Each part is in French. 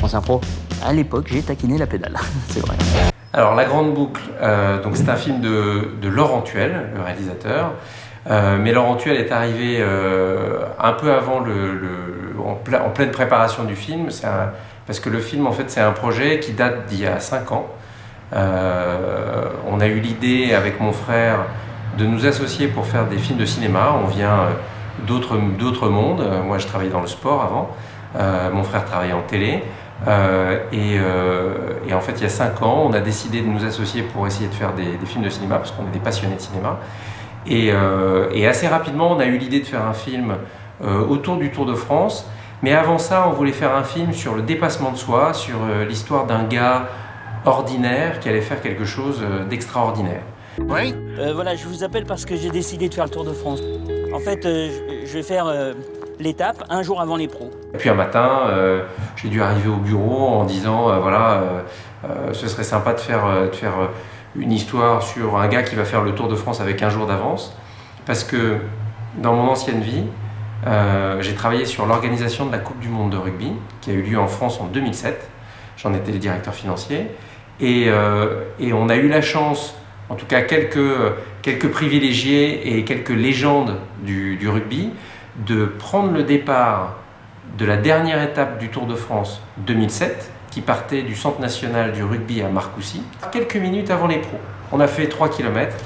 France Impro, à l'époque, j'ai taquiné la pédale, c'est vrai. Alors, La Grande Boucle, donc c'est un film de Laurent Tuel, le réalisateur. Mais Laurent Tuel est arrivé un peu avant en pleine préparation du film, parce que le film, en fait, c'est un projet qui date d'il y a 5 ans. On a eu l'idée avec mon frère de nous associer pour faire des films de cinéma. On vient d'autres mondes. Moi, je travaillais dans le sport avant. Mon frère travaillait en télé. Et en fait, il y a 5 ans, on a décidé de nous associer pour essayer de faire des films de cinéma, parce qu'on est des passionnés de cinéma. Et assez rapidement, on a eu l'idée de faire un film autour du Tour de France. Mais avant ça, on voulait faire un film sur le dépassement de soi, sur l'histoire d'un gars ordinaire qui allait faire quelque chose d'extraordinaire. Oui. Voilà, je vous appelle parce que j'ai décidé de faire le Tour de France. En fait, je vais faire l'étape un jour avant les pros. Et puis un matin, j'ai dû arriver au bureau en disant ce serait sympa de faire une histoire sur un gars qui va faire le Tour de France avec un jour d'avance. Parce que dans mon ancienne vie, j'ai travaillé sur l'organisation de la Coupe du Monde de rugby qui a eu lieu en France en 2007. J'en étais le directeur financier. Et on a eu la chance, en tout cas quelques privilégiés et quelques légendes du rugby, de prendre le départ de la dernière étape du Tour de France 2007, qui partait du Centre national du rugby à Marcoussis, quelques minutes avant les pros. On a fait 3 km,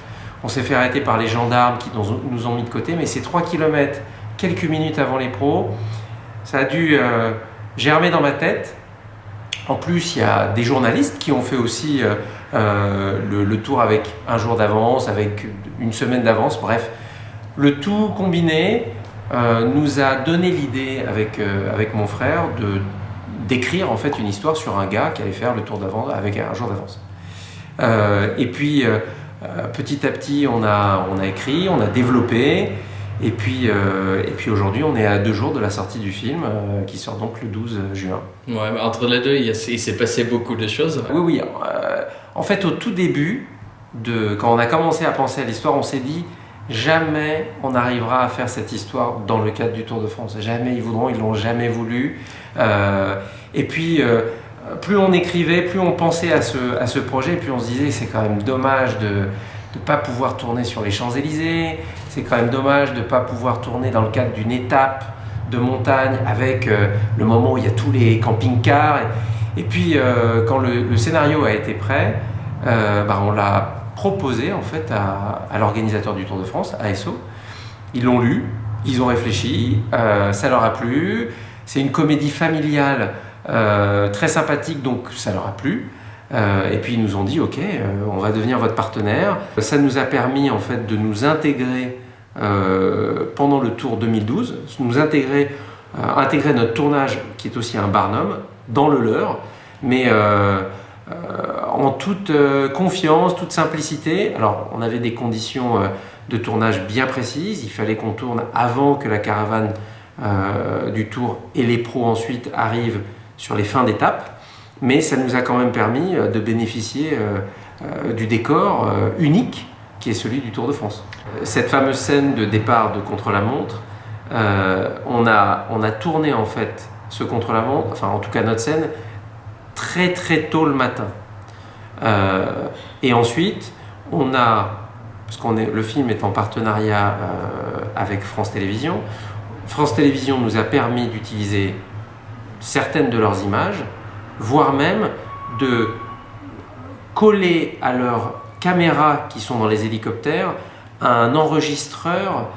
on s'est fait arrêter par les gendarmes qui nous ont mis de côté, mais ces 3 km, quelques minutes avant les pros, ça a dû germer dans ma tête. En plus, il y a des journalistes qui ont fait aussi le tour avec un jour d'avance, avec une semaine d'avance, bref. Le tout combiné nous a donné l'idée avec mon frère d'écrire en fait une histoire sur un gars qui allait faire le tour d'avance avec un jour d'avance. Et puis petit à petit on a écrit, on a développé, et puis aujourd'hui on est à 2 jours de la sortie du film qui sort donc le 12 juin. Ouais, mais entre les deux, il s'est passé beaucoup de choses. Oui. En fait, au tout début, quand on a commencé à penser à l'histoire, on s'est dit jamais on arrivera à faire cette histoire dans le cadre du Tour de France. Jamais ils l'ont jamais voulu. Et puis, plus on écrivait, plus on pensait à ce projet, plus on se disait c'est quand même dommage de ne pas pouvoir tourner sur les Champs-Élysées, c'est quand même dommage de ne pas pouvoir tourner dans le cadre d'une étape de montagne avec le moment où il y a tous les camping-cars. Et puis, quand le scénario a été prêt, on l'a proposé en fait à l'organisateur du Tour de France, ASO. Ils l'ont lu, ils ont réfléchi, ça leur a plu. C'est une comédie familiale très sympathique, donc ça leur a plu. Et puis ils nous ont dit ok, on va devenir votre partenaire. Ça nous a permis en fait de nous intégrer pendant le Tour 2012, intégrer notre tournage qui est aussi un Barnum dans le leur, mais en toute confiance, toute simplicité. Alors on avait des conditions de tournage bien précises, il fallait qu'on tourne avant que la caravane du Tour et les pros ensuite arrivent sur les fins d'étape, mais ça nous a quand même permis de bénéficier du décor unique qui est celui du Tour de France. Cette fameuse scène de départ de contre-la-montre, on a tourné en fait ce contre-la-montre, enfin en tout cas notre scène, très très tôt le matin. Et ensuite, parce le film est en partenariat avec France Télévisions, France Télévisions nous a permis d'utiliser certaines de leurs images, voire même de coller à leurs caméras qui sont dans les hélicoptères un enregistreur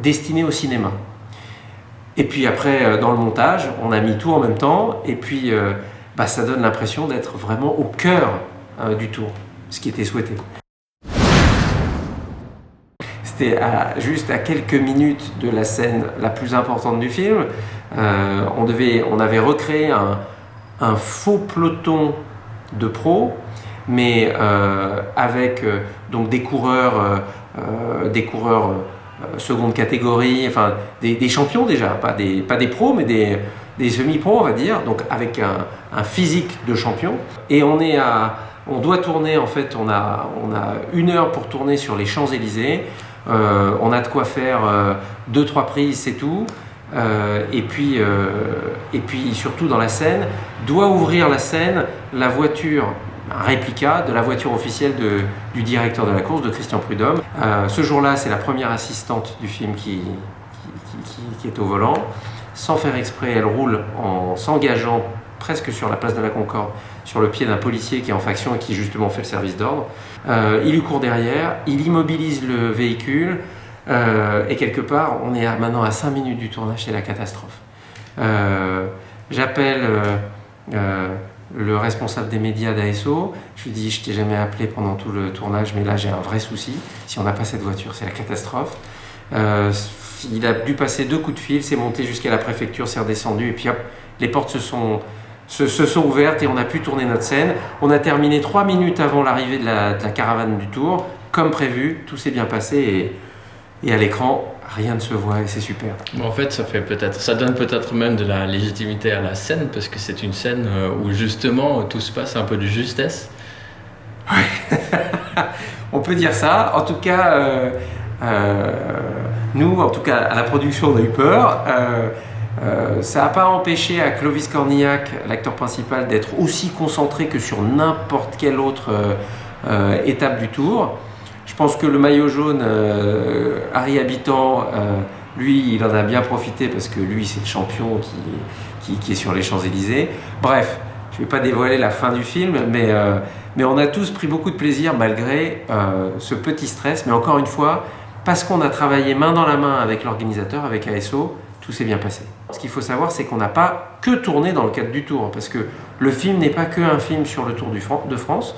destiné au cinéma. Et puis après, dans le montage, on a mis tout en même temps, et puis ça donne l'impression d'être vraiment au cœur du tour, ce qui était souhaité. C'était juste à quelques minutes de la scène la plus importante du film. On avait recréé un faux peloton de pros, mais avec donc des coureurs seconde catégorie, enfin des champions déjà, pas des pros, mais des semi-pros on va dire, donc avec un physique de champion. Et on doit tourner en fait, on a 1 heure pour tourner sur les Champs-Élysées. On a de quoi faire 2-3 prises, c'est tout. Et puis surtout dans la scène, doit ouvrir la scène la voiture, un réplica de la voiture officielle du directeur de la course, de Christian Prudhomme. Ce jour-là, c'est la première assistante du film qui est au volant. Sans faire exprès, elle roule en s'engageant presque sur la place de la Concorde, sur le pied d'un policier qui est en faction et qui justement fait le service d'ordre. Il lui court derrière, il immobilise le véhicule et quelque part, on est maintenant à 5 minutes du tournage, c'est la catastrophe. J'appelle le responsable des médias d'ASO, je lui dis: je t'ai jamais appelé pendant tout le tournage, mais là j'ai un vrai souci, si on n'a pas cette voiture, c'est la catastrophe. Il a dû passer 2 coups de fil, c'est monté jusqu'à la préfecture, c'est redescendu, et puis hop, les portes se sont ouvertes et on a pu tourner notre scène. On a terminé 3 minutes avant l'arrivée de la caravane du Tour, comme prévu, tout s'est bien passé et à l'écran, rien ne se voit et c'est super. En fait, ça donne peut-être même de la légitimité à la scène, parce que c'est une scène où justement tout se passe un peu de justesse. On peut dire ça. En tout cas, nous, en tout cas à la production, on a eu peur. Ça n'a pas empêché à Clovis Cornillac, l'acteur principal, d'être aussi concentré que sur n'importe quelle autre étape du Tour. Je pense que le maillot jaune, Harry Habitant, lui, il en a bien profité parce que lui, c'est le champion qui est sur les Champs-Élysées. Bref, je ne vais pas dévoiler la fin du film, mais on a tous pris beaucoup de plaisir malgré ce petit stress. Mais encore une fois, parce qu'on a travaillé main dans la main avec l'organisateur, avec ASO, tout s'est bien passé. Ce qu'il faut savoir, c'est qu'on n'a pas que tourné dans le cadre du Tour, parce que le film n'est pas que un film sur le Tour de France.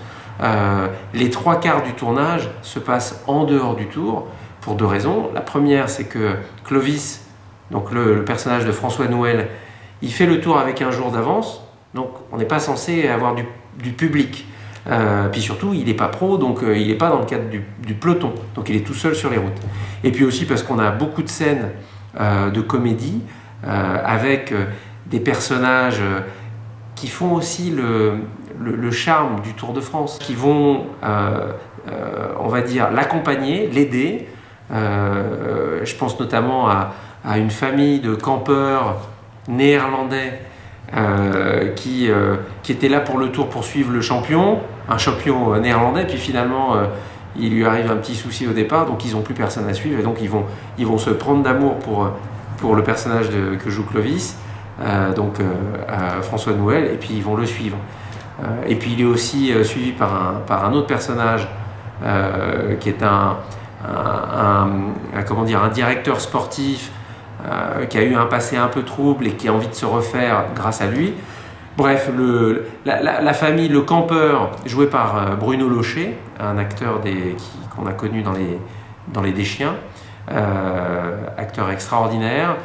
Les 3/4 du tournage se passent en dehors du Tour pour 2 raisons. La première, c'est que Clovis, donc le personnage de François Nouel, il fait le Tour avec un jour d'avance, donc on n'est pas censé avoir du public. Puis surtout, il n'est pas pro, donc il n'est pas dans le cadre du peloton, donc il est tout seul sur les routes. Et puis aussi parce qu'on a beaucoup de scènes de comédie avec des personnages qui font aussi le charme du Tour de France, qui vont, on va dire, l'accompagner, l'aider. Je pense notamment à une famille de campeurs néerlandais qui était là pour le Tour pour suivre le champion, un champion néerlandais, puis finalement il lui arrive un petit souci au départ, donc ils n'ont plus personne à suivre, et donc ils vont se prendre d'amour pour le personnage que joue Clovis, François Nouel, et puis ils vont le suivre. Et puis il est aussi suivi par un autre personnage qui est un directeur sportif qui a eu un passé un peu trouble et qui a envie de se refaire grâce à lui. Bref, la famille, le campeur, joué par Bruno Locher, un acteur qu'on a connu dans les Deschiens, acteur extraordinaire,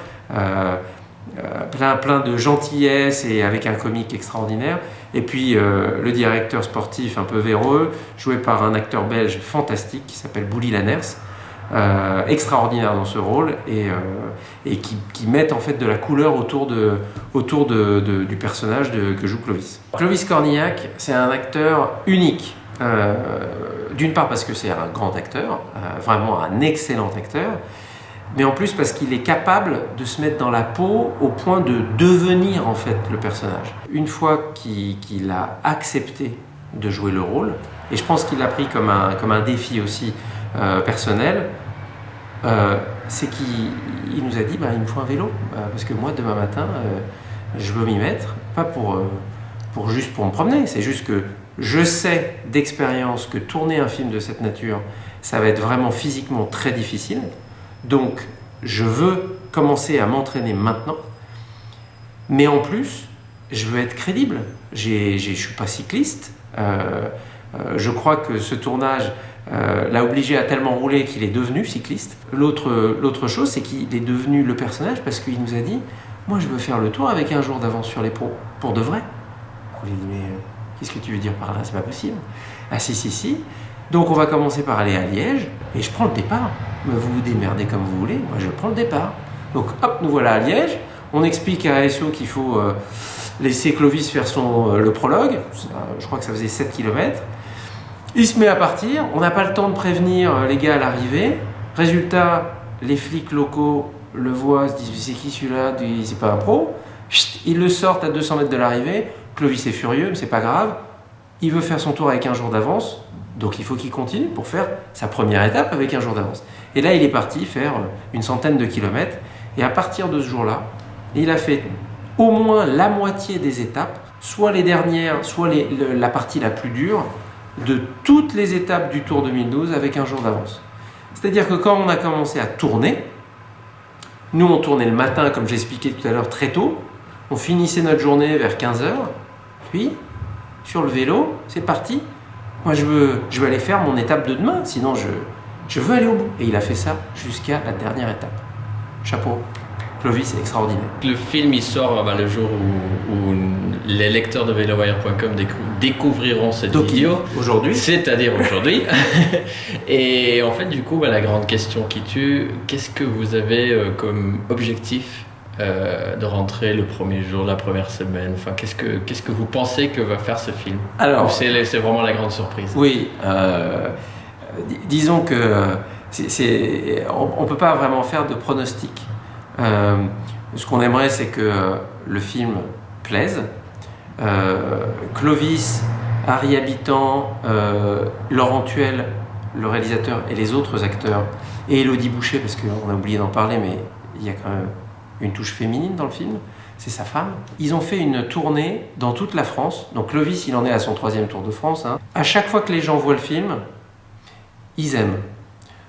plein de gentillesse et avec un comique extraordinaire. Et puis le directeur sportif un peu véreux, joué par un acteur belge fantastique qui s'appelle Bouli Lanners, extraordinaire dans ce rôle et qui mettent en fait de la couleur autour du personnage que joue Clovis. Clovis Cornillac, c'est un acteur unique. D'une part parce que c'est un grand acteur, vraiment un excellent acteur, mais en plus parce qu'il est capable de se mettre dans la peau au point de devenir en fait le personnage. Une fois qu'il a accepté de jouer le rôle, et je pense qu'il l'a pris comme un défi aussi personnel, c'est qu'il nous a dit il me faut un vélo, parce que moi demain matin je veux m'y mettre, pas juste pour me promener, c'est juste que je sais d'expérience que tourner un film de cette nature, ça va être vraiment physiquement très difficile. Donc, je veux commencer à m'entraîner maintenant, mais en plus, je veux être crédible. Je ne suis pas cycliste. Je crois que ce tournage l'a obligé à tellement rouler qu'il est devenu cycliste. L'autre chose, c'est qu'il est devenu le personnage parce qu'il nous a dit « Moi, je veux faire le Tour avec un jour d'avance sur les pros, pour de vrai. » On lui a dit « Mais qu'est-ce que tu veux dire par là? C'est pas possible. » « Ah si. Donc on va commencer par aller à Liège et je prends le départ. Vous vous démerdez comme vous voulez, moi je prends le départ. Donc hop, nous voilà à Liège. On explique à ASO qu'il faut laisser Clovis faire le prologue. Je crois que ça faisait 7 km. Il se met à partir. On n'a pas le temps de prévenir les gars à l'arrivée. Résultat, les flics locaux le voient, se disent c'est qui celui-là, c'est pas un pro. Chut, ils le sortent à 200 mètres de l'arrivée. Clovis est furieux, mais c'est pas grave. Il veut faire son tour avec un jour d'avance, donc il faut qu'il continue pour faire sa première étape avec un jour d'avance. Et là, il est parti faire une centaine de kilomètres. Et à partir de ce jour-là, il a fait au moins la moitié des étapes, soit les dernières, soit la partie la plus dure, de toutes les étapes du Tour 2012 avec un jour d'avance. C'est-à-dire que quand on a commencé à tourner, nous on tournait le matin, comme j'expliquais tout à l'heure, très tôt, on finissait notre journée vers 15h, puis sur le vélo, c'est parti. Moi je veux aller faire mon étape de demain, sinon je veux aller au bout. Et il a fait ça jusqu'à la dernière étape. Chapeau. Clovis, c'est extraordinaire. Le film, il sort le jour où les lecteurs de velowire.com découvriront cette vidéo. Aujourd'hui. C'est-à-dire aujourd'hui. Et en fait, du coup, la grande question qui tue, qu'est-ce que vous avez comme objectif de rentrer le premier jour, la première semaine? Enfin, qu'est-ce que vous pensez que va faire ce film? Alors, c'est vraiment la grande surprise. Oui. Disons que on ne peut pas vraiment faire de pronostic. Ce qu'on aimerait, c'est que le film plaise. Clovis, Harry Habitant, Laurent Tuel, le réalisateur, et les autres acteurs, et Élodie Boucher, parce qu'on a oublié d'en parler, mais il y a quand même une touche féminine dans le film, c'est sa femme. Ils ont fait une tournée dans toute la France. Donc Clovis, il en est à son 3e Tour de France. À chaque fois que les gens voient le film, ils aiment.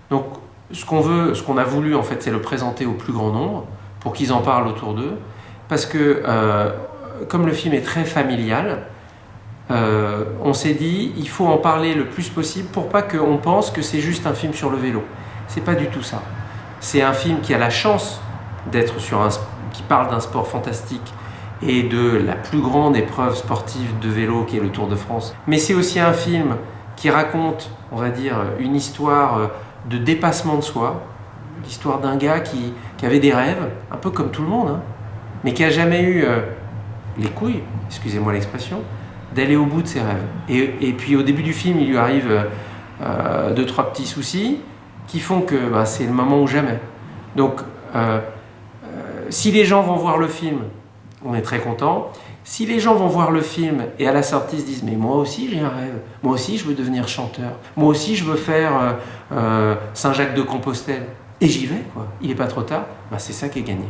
Donc ce qu'on a voulu en fait, c'est le présenter au plus grand nombre pour qu'ils en parlent autour d'eux, parce que comme le film est très familial, on s'est dit il faut en parler le plus possible pour pas qu'on pense que c'est juste un film sur le vélo. C'est pas du tout ça. C'est un film qui a la chance d'être qui parle d'un sport fantastique et de la plus grande épreuve sportive de vélo qui est le Tour de France. Mais c'est aussi un film qui raconte, on va dire, une histoire de dépassement de soi, l'histoire d'un gars qui avait des rêves, un peu comme tout le monde, mais qui n'a jamais eu les couilles, excusez-moi l'expression, d'aller au bout de ses rêves. Et puis au début du film, il lui arrive 2-3 petits soucis qui font que c'est le moment ou jamais. Donc, si les gens vont voir le film, on est très content. Si les gens vont voir le film et à la sortie se disent « mais moi aussi j'ai un rêve, moi aussi je veux devenir chanteur, moi aussi je veux faire Saint-Jacques-de-Compostelle » et j'y vais, quoi. Il n'est pas trop tard, c'est ça qui est gagné.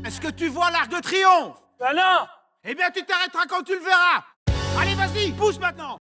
Est-ce que tu vois l'Arc de Triomphe? Ben non! Eh bien tu t'arrêteras quand tu le verras. Allez vas-y, pousse maintenant.